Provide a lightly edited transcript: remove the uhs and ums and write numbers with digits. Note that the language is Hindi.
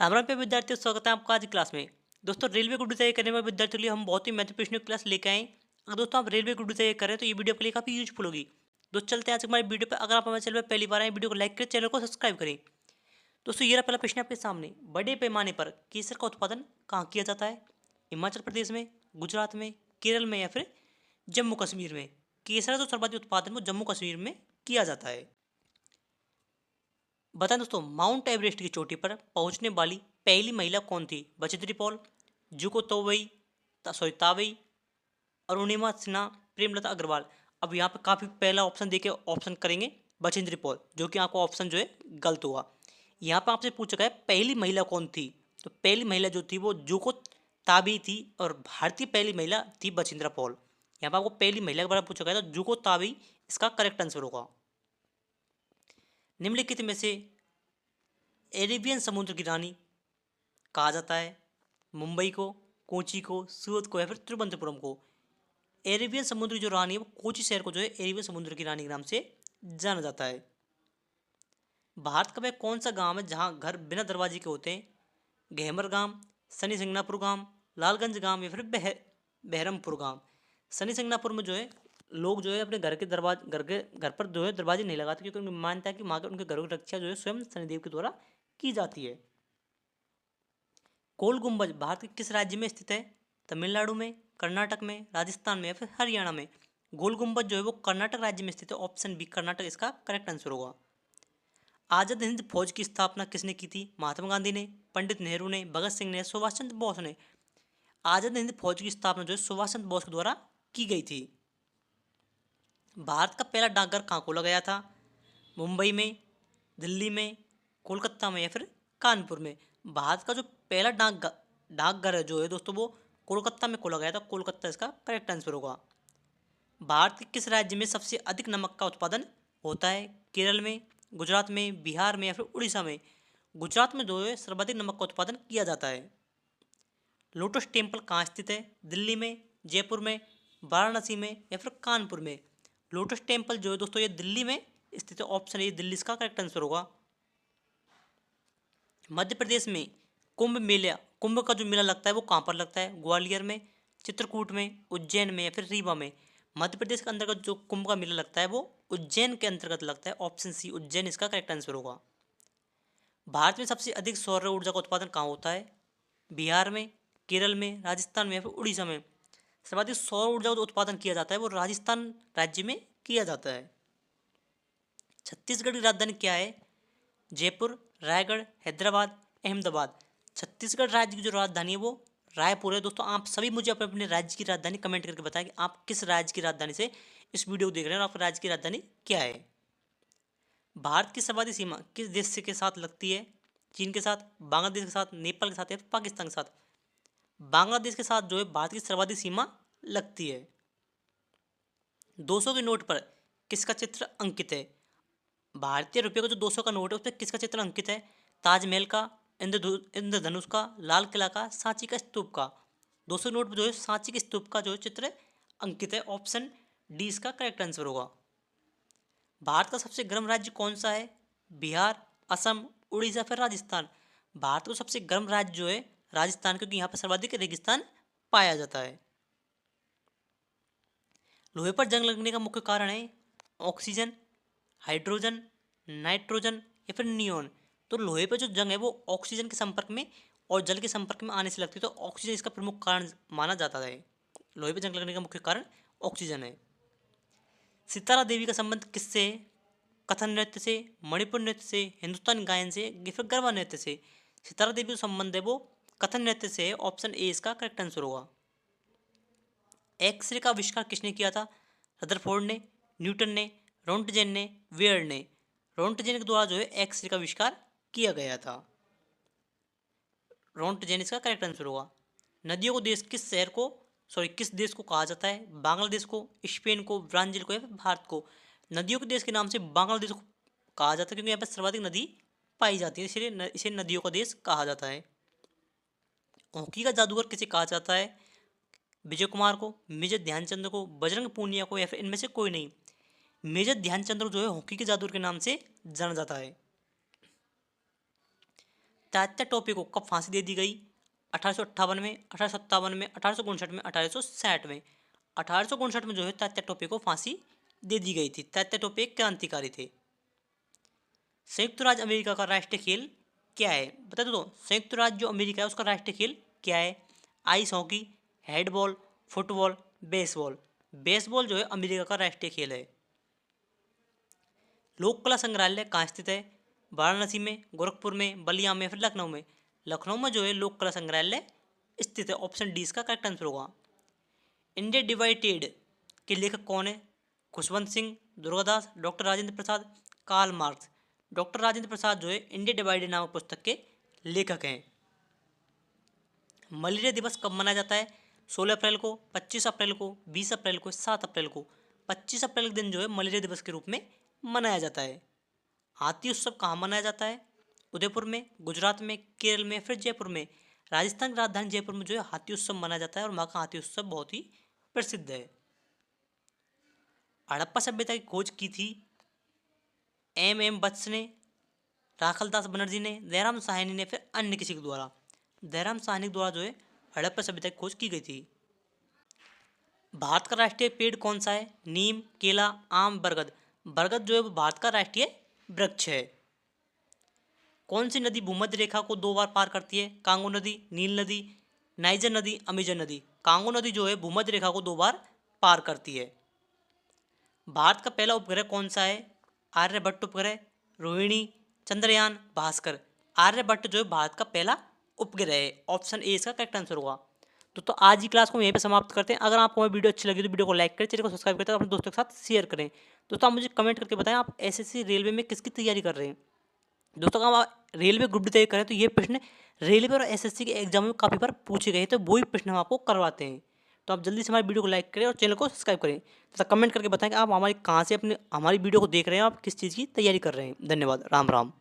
राम राम पे विद्यार्थियों, स्वागत है आपका आज की क्लास में। दोस्तों, रेलवे ग्रुप डी तैयारी करने वाले विद्यार्थियों के लिए हम बहुत ही महत्वपूर्ण क्लास लेके आए। अगर दोस्तों आप रेलवे ग्रुप डी तैयारी कर रहे हैं तो ये वीडियो आपके लिए काफी यूजफुल होगी। दोस्तों चलते हैं आज हमारे वीडियो पे। अगर आप हमारे चैनल पर पहली बार आए, वीडियो को लाइक करें, चैनल को सब्सक्राइब करें। दोस्तों, ये रहा पहला प्रश्न आपके सामने। बड़े पैमाने पर केसर का उत्पादन कहाँ किया जाता है? हिमाचल प्रदेश में, गुजरात में, केरल में या फिर जम्मू कश्मीर में? केसर जो सर्वाधिक उत्पादन वो जम्मू कश्मीर में किया जाता है। बताएं दोस्तों, माउंट एवरेस्ट की चोटी पर पहुंचने वाली पहली महिला कौन थी? Bachendri Paul, Dzukou तोवई, Tabei, Arunima Sinha, Premlata Agarwal. अब यहाँ पे काफी पहला ऑप्शन देके ऑप्शन करेंगे बछेंद्री पॉल, जो कि आपको ऑप्शन जो है गलत हुआ। यहाँ पे आपसे पूछा गया पहली महिला कौन थी, तो पहली महिला जो थी वो जुको ताबी थी और भारतीय पहली महिला थी बछेंद्रा पॉल। यहाँ पे आपको पहली महिला के बारे में पूछा गया था, जुको ताबी इसका करेक्ट आंसर होगा। निम्नलिखित में से एरेबियन समुद्र की रानी कहा जाता है? मुंबई को, कोची को, सूरत को या फिर तिरुवनंतपुरम को? एरेबियन समुद्र की जो रानी है वो कोची शहर को जो है एरेबियन समुद्र की रानी के नाम से जाना जाता है। भारत का वह कौन सा गांव है जहां घर बिना दरवाजे के होते हैं? गहमर गांव, शनि सिंगनापुर गांव, लालगंज गांव या फिर बहरमपुर गांव? शनि सिंगनापुर में जो है लोग जो है अपने घर पर जो है दरवाजे नहीं लगाते, क्योंकि उनकी मान्यता है कि वहां के उनके घरों की रक्षा जो है स्वयं शनिदेव के द्वारा की जाती है। गोल गुंबज भारत के किस राज्य में स्थित है? तमिलनाडु में, कर्नाटक में, राजस्थान में या फिर हरियाणा में? गोल गुंबज जो है वो कर्नाटक राज्य में स्थित है। ऑप्शन बी कर्नाटक इसका करेक्ट आंसर होगा। आजाद हिंद फौज की स्थापना किसने की थी? महात्मा गांधी ने, पंडित नेहरू ने, भगत सिंह ने, सुभाष चंद्र बोस ने? आजाद हिंद फौज की स्थापना जो है सुभाष चंद्र बोस के द्वारा की गई थी। भारत का पहला डाकघर कहाँ खोला गया था? मुंबई में, दिल्ली में, कोलकाता में या फिर कानपुर में? भारत का जो पहला डाकघर है जो है दोस्तों वो कोलकाता में खोला गया था। कोलकाता इसका करेक्ट आंसर होगा। भारत के किस राज्य में सबसे अधिक नमक का उत्पादन होता है? केरल में, गुजरात में, बिहार में या फिर उड़ीसा में? गुजरात में जो है सर्वाधिक नमक का उत्पादन किया जाता है। लोटस टेम्पल कहाँ स्थित है? दिल्ली में, जयपुर में, वाराणसी में या फिर कानपुर में? लोटस टेम्पल जो है दोस्तों ये दिल्ली में स्थित है। ऑप्शन ए दिल्ली इसका करेक्ट आंसर होगा। मध्य प्रदेश में कुंभ का जो मेला लगता है वो कहाँ पर लगता है? ग्वालियर में, चित्रकूट में, उज्जैन में या फिर रीवा में? मध्य प्रदेश के अंतर्गत जो कुंभ का मेला लगता है वो उज्जैन के अंतर्गत लगता है। ऑप्शन सी उज्जैन इसका करेक्ट आंसर होगा। भारत में सबसे अधिक सौर ऊर्जा का उत्पादन कहाँ होता है? बिहार में, केरल में, राजस्थान में या फिर उड़ीसा में? सर्वाधिक सौर ऊर्जा का जो उत्पादन किया जाता है वो राजस्थान राज्य में किया जाता है। छत्तीसगढ़ की राजधानी क्या है? जयपुर, रायगढ़, हैदराबाद, अहमदाबाद? छत्तीसगढ़ राज्य की जो राजधानी है वो रायपुर है। दोस्तों आप सभी मुझे अपने अपने राज्य की राजधानी कमेंट करके बताएं कि आप किस राज्य की राजधानी से इस वीडियो को देख रहे हैं और आपके राज्य की राजधानी क्या है। भारत की सर्वाधिक सीमा किस देश से के साथ लगती है? चीन के साथ, बांग्लादेश के साथ, नेपाल के साथ या पाकिस्तान के साथ? बांग्लादेश के साथ जो है भारत की सर्वाधिक सीमा लगती है। 200 के नोट पर किसका चित्र अंकित है? भारतीय रुपये का जो 200 का नोट है उस पर किसका चित्र अंकित है? ताजमहल का, इंद्रधनुष का, लाल किला का, सांची का स्तूप का? 200 नोट पर जो है सांची के स्तूप का जो है चित्र अंकित है। ऑप्शन डी इसका करेक्ट आंसर होगा। भारत का सबसे गर्म राज्य कौन सा है? बिहार, असम, उड़ीसा फिर राजस्थान? भारत का सबसे गर्म राज्य जो है राजस्थान, क्योंकि यहाँ पर सर्वाधिक रेगिस्तान पाया जाता है। लोहे पर जंग लगने का मुख्य कारण है ऑक्सीजन, हाइड्रोजन, नाइट्रोजन या फिर नियोन? तो लोहे पर जो जंग है वो ऑक्सीजन के संपर्क में और जल के संपर्क में आने से लगती है, तो ऑक्सीजन इसका प्रमुख कारण माना जाता है। लोहे पर जंग लगने का मुख्य कारण ऑक्सीजन है। सितारा देवी का संबंध किससे है? कथन नृत्य से, मणिपुर नृत्य से, हिंदुस्तानी गायन से या फिर गरबा नृत्य से? सितारा देवी का संबंध है वो कथन नृत्य से है। ऑप्शन ए इसका करेक्ट आंसर होगा। एक्सरे का आविष्कार किसने किया था? रदरफोर्ड ने, न्यूटन ने, रोंटजेन ने, वेयर ने? रोंटजेन के द्वारा जो है एक्सरे का आविष्कार किया गया था। रोंटजेन इसका करेक्ट आंसर होगा। नदियों को देश किस देश को कहा जाता है? बांग्लादेश को, स्पेन को, ब्राजील को या फिर भारत को? नदियों के देश के नाम से बांग्लादेश को कहा जाता है, क्योंकि यहाँ पर सर्वाधिक नदी पाई जाती है, इसलिए इसे नदियों का देश कहा जाता है। हॉकी का जादूगर किसे कहा जाता है? विजय कुमार को, मेजर ध्यानचंद को, बजरंग पूनिया को या फिर इनमें से कोई नहीं? मेजर ध्यानचंद जो है हॉकी के जादूगर के नाम से जाना जाता है। तात्या टोपे को कब फांसी दे दी गई? 1858 में, 1857 में, 1859 में, 1860 में। 1859 में जो है तात्या टोपे को फांसी दे दी गई थी। तात्या टोपे एक क्रांतिकारी थे। संयुक्त राज्य अमेरिका का राष्ट्रीय खेल क्या है? बता दो। संयुक्त राज्य जो अमेरिका है उसका राष्ट्रीय खेल क्या है? Ice hockey, handball, football, baseball. Baseball जो है अमेरिका का राष्ट्रीय खेल है। लोक कला संग्रहालय कहाँ स्थित है? वाराणसी में, गोरखपुर में, बलिया में, फिर लखनऊ में। लखनऊ में जो है लोक कला संग्रहालय स्थित है। ऑप्शन डी इसका करेक्ट आंसर होगा। इंडिया डिवाइडेड के लेखक कौन है? Khushwant Singh, Durgadas, doctor Rajendra Prasad, Karl Marx. Doctor Rajendra Prasad जो है इंडिया डिवाइडेड नामक पुस्तक के लेखक हैं। मलेरिया दिवस कब मनाया जाता है? 16 अप्रैल को, 25 अप्रैल को, 20 अप्रैल को, 7 अप्रैल को। 25 अप्रैल के दिन जो है मलेरिया दिवस के रूप में मनाया जाता है। हाथी उत्सव कहाँ मनाया जाता है? उदयपुर में, गुजरात में, केरल में, फिर जयपुर में। राजस्थान की राजधानी जयपुर में जो है हाथी उत्सव मनाया जाता है और वहाँ का हाथी उत्सव बहुत ही प्रसिद्ध है। हड़प्पा सभ्यता की खोज की थी एम वत्स ने, राखलदास बनर्जी ने, दयाराम साहनी ने, फिर अन्य किसी के द्वारा। दयाराम साहनी द्वारा जो है हड़प्पा सभ्यता की खोज की गई थी। भारत का राष्ट्रीय पेड़ कौन सा है? नीम, केला, आम, बरगद। बरगद जो है वो भारत का राष्ट्रीय वृक्ष है। कौन सी नदी भूमध्य रेखा को 2 बार पार करती है? कांगो नदी, नील नदी, नाइजर नदी, अमेजन नदी। कांगो नदी जो है भूमध्य रेखा को 2 बार पार करती है। भारत का पहला उपग्रह कौन सा है? आर्यभट्ट उपग्रह, रोहिणी, चंद्रयान, भास्कर। आर्यभट्ट जो है भारत का पहला उपग्रह है। ऑप्शन ए इसका करेक्ट आंसर होगा। तो आज की क्लास को यहीं पे समाप्त करते हैं। अगर आपको हमारी वीडियो अच्छी लगी तो वीडियो को लाइक करें, चैनल को सब्सक्राइब करें और अपने दोस्तों के साथ शेयर करें। दोस्तों आप मुझे कमेंट करके बताएं आप एसएससी रेलवे में किसकी तैयारी कर रहे हैं। दोस्तों अगर आप रेलवे ग्रुप डी तैयारी करें तो ये प्रश्न रेलवे और एसएससी के एग्जाम में काफ़ी बार पूछे गए हैं, तो वही प्रश्न हम आपको करवाते हैं। तो आप जल्दी से हमारी वीडियो को लाइक करें और चैनल को सब्सक्राइब करें तथा कमेंट करके बताएं कि आप हमारी कहाँ से हमारी वीडियो को देख रहे हैं, आप किस चीज़ की तैयारी कर रहे हैं। धन्यवाद। राम राम।